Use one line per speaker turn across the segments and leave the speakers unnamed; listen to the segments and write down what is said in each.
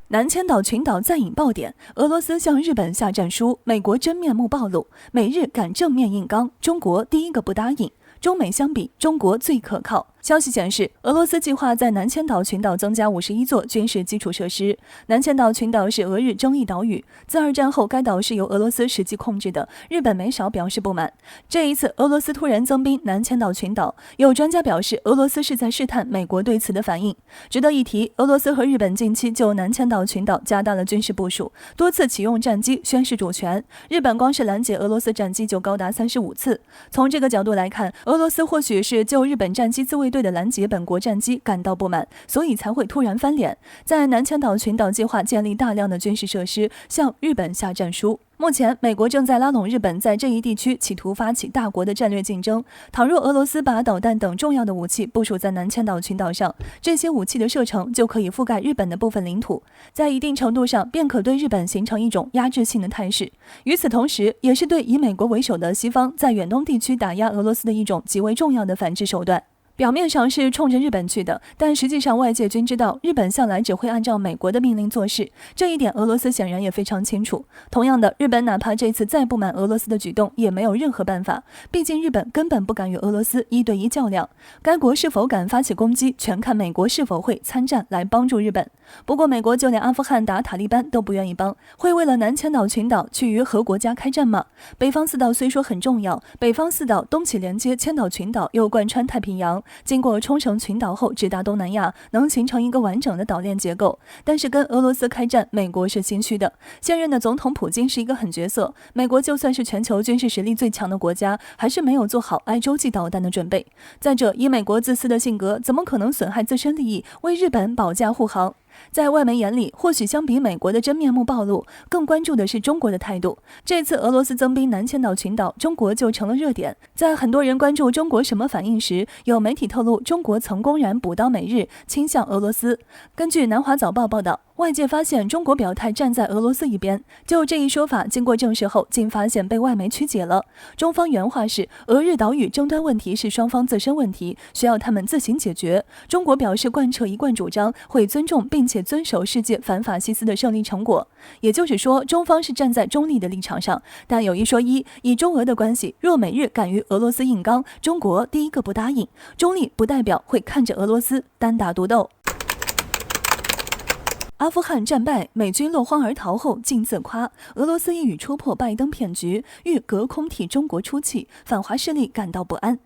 南千岛群岛再引爆点，俄罗斯向日本下战书，美国真面目暴露，美日敢正面硬刚，中国第一个不答应。中美相比，中国最可靠。消息显示，俄罗斯计划在南千岛群岛增加51座军事基础设施。南千岛群岛是俄日争议岛屿，自二战后该岛是由俄罗斯实际控制的，日本没少表示不满。这一次，俄罗斯突然增兵南千岛群岛，有专家表示，俄罗斯是在试探美国对此的反应。值得一提，俄罗斯和日本近期就南千岛群岛加大了军事部署，多次启用战机宣示主权。日本光是拦截俄罗斯战机就高达35次。从这个角度来看，俄罗斯或许是就日本战机自卫队的拦截本国战机感到不满，所以才会突然翻脸，在南千岛群岛计划建立大量的军事设施，向日本下战书。目前，美国正在拉拢日本在这一地区企图发起大国的战略竞争。倘若俄罗斯把导弹等重要的武器部署在南千岛群岛上，这些武器的射程就可以覆盖日本的部分领土，在一定程度上便可对日本形成一种压制性的态势。与此同时，也是对以美国为首的西方在远东地区打压俄罗斯的一种极为重要的反制手段。表面上是冲着日本去的，但实际上外界均知道，日本向来只会按照美国的命令做事，这一点俄罗斯显然也非常清楚。同样的，日本哪怕这次再不满俄罗斯的举动，也没有任何办法，毕竟日本根本不敢与俄罗斯1对1较量。该国是否敢发起攻击，全看美国是否会参战来帮助日本。不过，美国就连阿富汗打塔利班都不愿意帮，会为了南千岛群岛去与核国家开战吗？北方四岛虽说很重要，北方四岛东起连接千岛群岛，又贯穿太平洋，经过冲绳群岛后直达东南亚，能形成一个完整的岛链结构。但是跟俄罗斯开战，美国是心虚的。现任的总统普京是一个狠角色，美国就算是全球军事实力最强的国家，还是没有做好挨洲际导弹的准备。再者，以美国自私的性格，怎么可能损害自身利益，为日本保驾护航？在外媒眼里，或许相比美国的真面目暴露，更关注的是中国的态度。这次俄罗斯增兵南千岛群岛，中国就成了热点。在很多人关注中国什么反应时，有媒体透露，中国曾公然补刀美日，倾向俄罗斯。根据南华早报报道，外界发现中国表态站在俄罗斯一边，就这一说法经过证实后，竟发现被外媒曲解了。中方原话是，俄日岛屿争端问题是双方自身问题，需要他们自行解决。中国表示贯彻一贯主张，会尊重并且遵守世界反法西斯的胜利成果。也就是说，中方是站在中立的立场上。但有一说一，以中俄的关系，若美日敢于俄罗斯硬刚，中国第一个不答应。中立不代表会看着俄罗斯单打独斗。阿富汗战败，美军落荒而逃后竟自夸，俄罗斯一语戳破拜登骗局，欲隔空替中国出气，反华势力感到不安。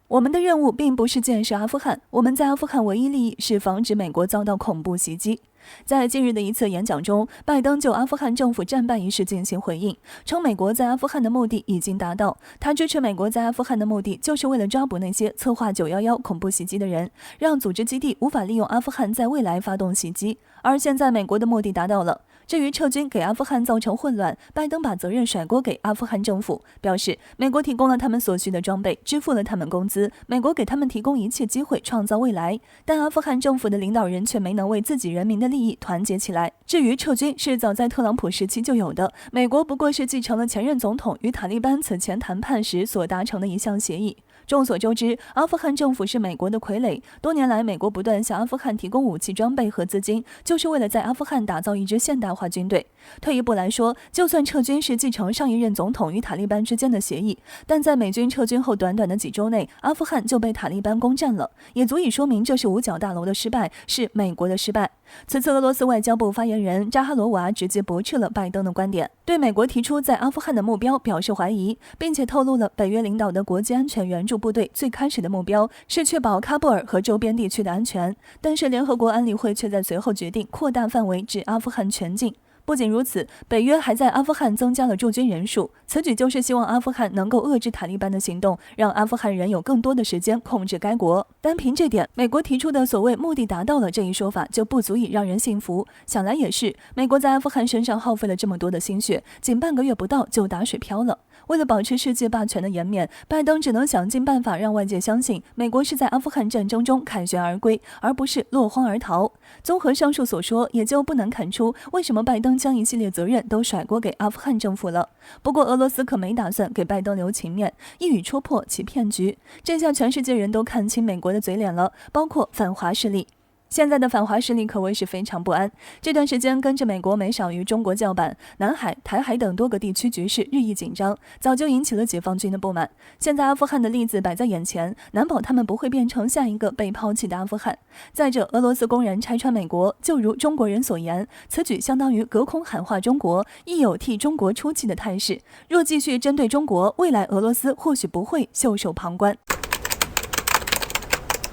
我们的任务并不是建设阿富汗，我们在阿富汗唯一利益是防止美国遭到恐怖袭击。在近日的一次演讲中，拜登就阿富汗政府战败一事进行回应，称美国在阿富汗的目的已经达到。他支持美国在阿富汗的目的就是为了抓捕那些策划911恐怖袭击的人，让组织基地无法利用阿富汗在未来发动袭击。而现在美国的目的达到了。至于撤军给阿富汗造成混乱，拜登把责任甩锅给阿富汗政府，表示美国提供了他们所需的装备，支付了他们工资，美国给他们提供一切机会创造未来，但阿富汗政府的领导人却没能为自己人民的利益团结起来。至于撤军是早在特朗普时期就有的，美国不过是继承了前任总统与塔利班此前谈判时所达成的一项协议。众所周知，阿富汗政府是美国的傀儡，多年来美国不断向阿富汗提供武器装备和资金，就是为了在阿富汗打造一支现代化军队。退一步来说，就算撤军是继承上一任总统与塔利班之间的协议，但在美军撤军后短短的几周内，阿富汗就被塔利班攻占了，也足以说明这是五角大楼的失败，是美国的失败。此次俄罗斯外交部发言人扎哈罗娃直接驳斥了拜登的观点，对美国提出在阿富汗的目标表示怀疑，并且透露了北约领导的国际安全援助部队最开始的目标是确保喀布尔和周边地区的安全，但是联合国安理会却在随后决定扩大范围至阿富汗全境。不仅如此，北约还在阿富汗增加了驻军人数，此举就是希望阿富汗能够遏制塔利班的行动，让阿富汗人有更多的时间控制该国。单凭这点，美国提出的所谓目的达到了这一说法就不足以让人信服。想来也是，美国在阿富汗身上耗费了这么多的心血，仅半个月不到就打水漂了。为了保持世界霸权的颜面，拜登只能想尽办法让外界相信美国是在阿富汗战争中凯旋而归，而不是落荒而逃。综合上述所说，也就不难看出为什么拜登将一系列责任都甩锅给阿富汗政府了。不过俄罗斯可没打算给拜登留情面，一语戳破其骗局。这下全世界人都看清美国的嘴脸了，包括反华势力。现在的反华势力可谓是非常不安。这段时间跟着美国没少与中国叫板，南海、台海等多个地区局势日益紧张，早就引起了解放军的不满。现在阿富汗的例子摆在眼前，难保他们不会变成下一个被抛弃的阿富汗。再者，俄罗斯公然拆穿美国，就如中国人所言，此举相当于隔空喊话中国，亦有替中国出气的态势。若继续针对中国，未来俄罗斯或许不会袖手旁观。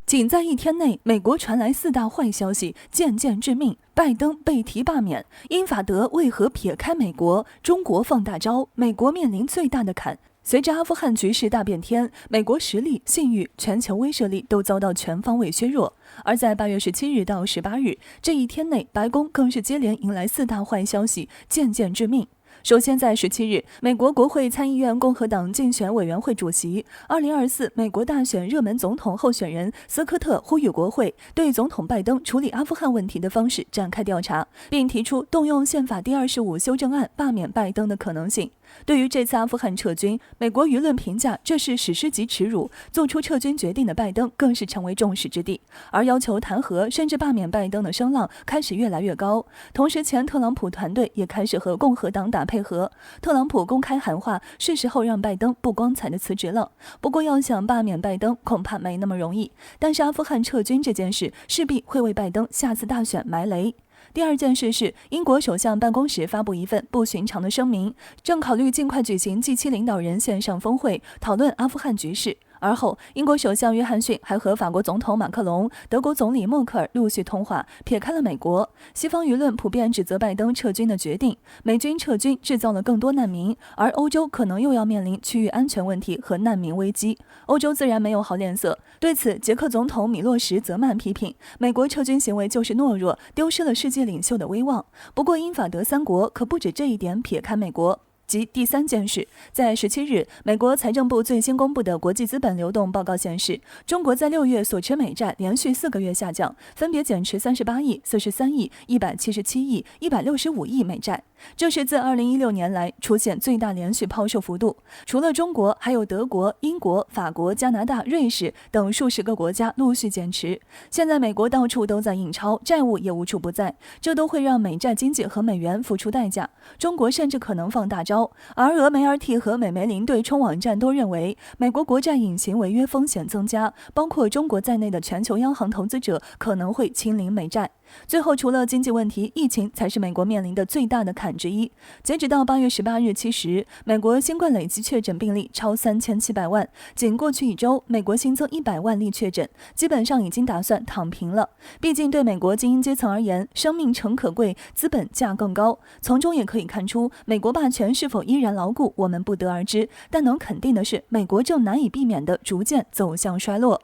仅在一天内，美国传来4大坏消息，件件致命。拜登被提罢免，英法德为何撇开美国？中国放大招，美国面临最大的坎。随着阿富汗局势大变天，美国实力、信誉、全球威慑力都遭到全方位削弱。而在8月17日到18日这一天内，白宫更是接连迎来4大坏消息，件件致命。首先，在17日，美国国会参议院共和党竞选委员会主席、2024美国大选热门总统候选人斯科特呼吁国会对总统拜登处理阿富汗问题的方式展开调查，并提出动用宪法第25修正案罢免拜登的可能性。对于这次阿富汗撤军，美国舆论评价这是史诗级耻辱，做出撤军决定的拜登更是成为众矢之的，而要求弹劾甚至罢免拜登的声浪开始越来越高。同时，前特朗普团队也开始和共和党打配合，特朗普公开喊话，是时候让拜登不光彩的辞职了。不过，要想罢免拜登，恐怕没那么容易。但是，阿富汗撤军这件事势必会为拜登下次大选埋雷。第二件事是，英国首相办公室发布一份不寻常的声明，正考虑尽快举行 G7 领导人线上峰会，讨论阿富汗局势。而后，英国首相约翰逊还和法国总统马克龙、德国总理默克尔陆续通话，撇开了美国。西方舆论普遍指责拜登撤军的决定，美军撤军制造了更多难民，而欧洲可能又要面临区域安全问题和难民危机。欧洲自然没有好脸色。对此，捷克总统米洛什泽曼批评美国撤军行为就是懦弱，丢失了世界领袖的威望。不过，英法德3国可不止这一点撇开美国。及第三件事，在17日，美国财政部最新公布的国际资本流动报告显示，中国在6月所持美债连续4个月下降，分别减持38亿、43亿、177亿、165亿美债，这是自2016年来出现最大连续抛售幅度。除了中国，还有德国、英国、法国、加拿大、瑞士等数十个国家陆续减持。现在美国到处都在印钞，债务也无处不在，这都会让美债经济和美元付出代价。中国甚至可能放大招。而俄媒 RT 和美媒林对冲网站都认为，美国国债隐形违约风险增加，包括中国在内的全球央行投资者可能会清零美债。最后，除了经济问题，疫情才是美国面临的最大的坎之一。截止到8月18日7时，美国新冠累计确诊病例超3700万，仅过去1周，美国新增100万例确诊，基本上已经打算躺平了。毕竟对美国精英阶层而言，生命诚可贵，资本价更高。从中也可以看出，美国霸权是否依然牢固，我们不得而知。但能肯定的是，美国正难以避免地逐渐走向衰落。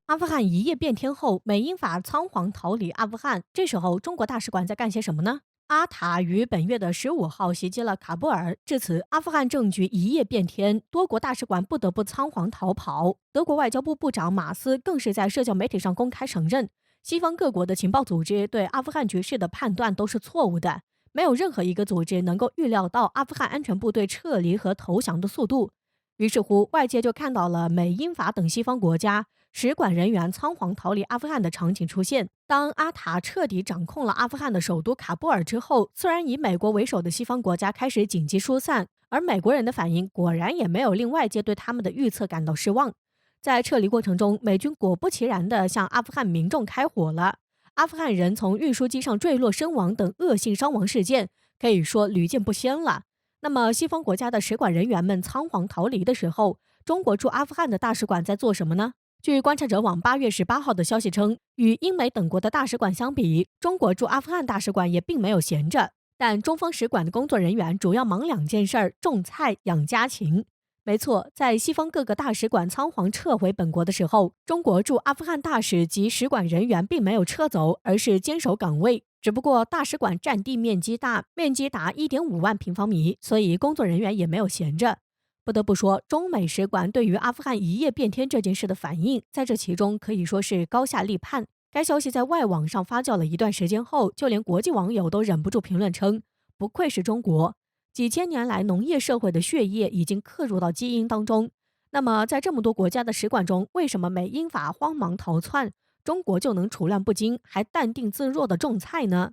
阿富汗一夜变天后，美英法仓皇逃离阿富汗。这时候，中国大使馆在干些什么呢？阿塔于本月的15号袭击了喀布尔，至此，阿富汗政局一夜变天，多国大使馆不得不仓皇逃跑。德国外交部部长马斯更是在社交媒体上公开承认，西方各国的情报组织对阿富汗局势的判断都是错误的，没有任何一个组织能够预料到阿富汗安全部队撤离和投降的速度。于是乎，外界就看到了美英法等西方国家使馆人员仓皇逃离阿富汗的场景出现。当阿塔彻底掌控了阿富汗的首都喀布尔之后，虽然以美国为首的西方国家开始紧急疏散，而美国人的反应果然也没有令外界对他们的预测感到失望。在撤离过程中，美军果不其然地向阿富汗民众开火了，阿富汗人从运输机上坠落身亡等恶性伤亡事件可以说屡见不鲜了。那么西方国家的使馆人员们仓皇逃离的时候，中国驻阿富汗的大使馆在做什么呢？据观察者网8月18号的消息称，与英美等国的大使馆相比，中国驻阿富汗大使馆也并没有闲着，但中方使馆的工作人员主要忙2件事：种菜、养家禽。没错，在西方各个大使馆仓皇撤回本国的时候，中国驻阿富汗大使及使馆人员并没有撤走，而是坚守岗位。只不过大使馆占地面积大，面积达 1.5 万平方米，所以工作人员也没有闲着。不得不说，中美使馆对于阿富汗一夜变天这件事的反应，在这其中可以说是高下立判。该消息在外网上发酵了一段时间后，就连国际网友都忍不住评论称，不愧是中国，几千年来农业社会的血液已经刻入到基因当中。那么在这么多国家的使馆中，为什么美英法慌忙逃窜？中国就能处乱不惊，还淡定自若的种菜呢？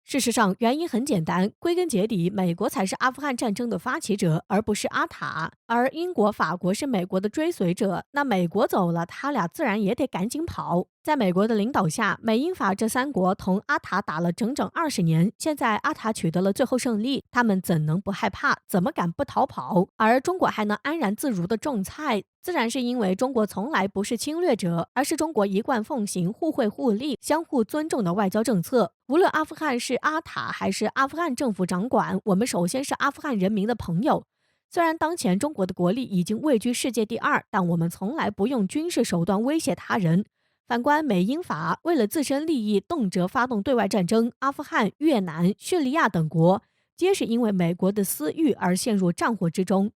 事实上，原因很简单，归根结底，美国才是阿富汗战争的发起者，而不是阿塔。而英国、法国是美国的追随者，那美国走了，他俩自然也得赶紧跑。在美国的领导下，美英法这三国同阿塔打了整整20年，现在阿塔取得了最后胜利，他们怎能不害怕？怎么敢不逃跑？而中国还能安然自如地种菜，自然是因为中国从来不是侵略者，而是中国一贯奉行互惠互利、相互尊重的外交政策。无论阿富汗是阿塔还是阿富汗政府掌管，我们首先是阿富汗人民的朋友。虽然当前中国的国力已经位居世界第2，但我们从来不用军事手段威胁他人。反观美英法，为了自身利益，动辄发动对外战争，阿富汗、越南、叙利亚等国，皆是因为美国的私欲而陷入战火之中。